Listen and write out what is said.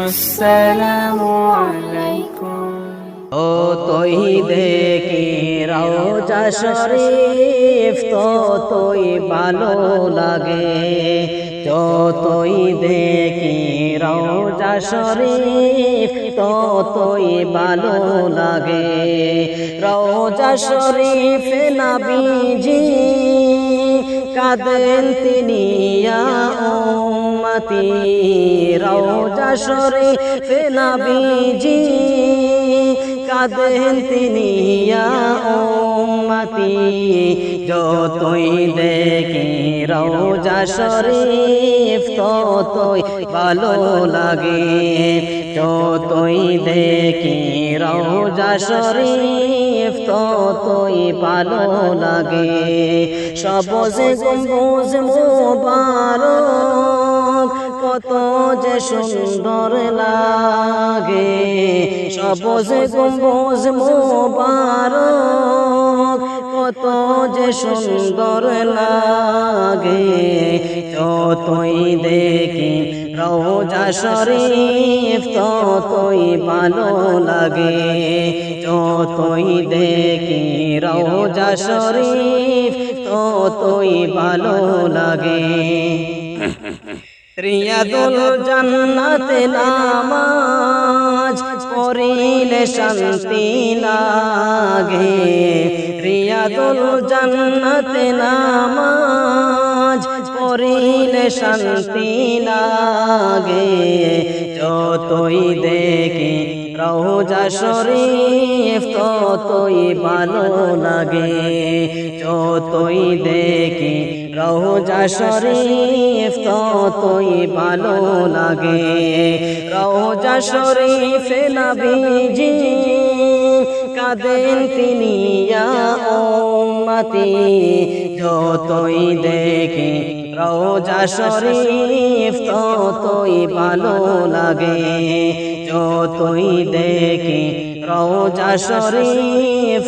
আসসালামু আলাইকুম। ও তোই দেখি রওজা শরীফ ততই ভালো লাগে, যতই দেখি রওজা শরীফ ততই ভালো লাগে। রওজা শরীফ নবীজি কাঁদেন তিনি ইয়া উম্মতি, রওজা শরীফ নবীজি কাঁদেন তিনি ইয়া উম্মতি। যতই দেখি রওজা শরীফ ততই ভালো লাগে, যতই দেখি রওজা শরীফ ততই ভালো লাগে। সবজে গম্বুজ মুবারক কত যে সুন্দর লাগে, সবজে গম্বুজ মুবারক কত যে সুন্দর লাগে। যতই দেখি রওজা শরীফ ততই ভালো লাগে, যতই দেখি রওজা শরীফ ততই ভালো লাগে। রিয়াদুল জান্নাতে নামাজ পড়িলে শান্তি লাগে, রিয়াদুল জান্নাতে নামাজ পড়িলে শান্তি লাগে। যতই দেখি রওজা শরীফ ততই ভালো লাগে, যতই দেখি রওজা শরীফ ততই ভালো লাগে। রওজা শরীফ নবীজি কাঁদেন তিনি ইয়া উম্মতি, যতই দেখি রওজা শরীফ ততই ভালো লাগে, যতই দেখি রওজা শরীফ।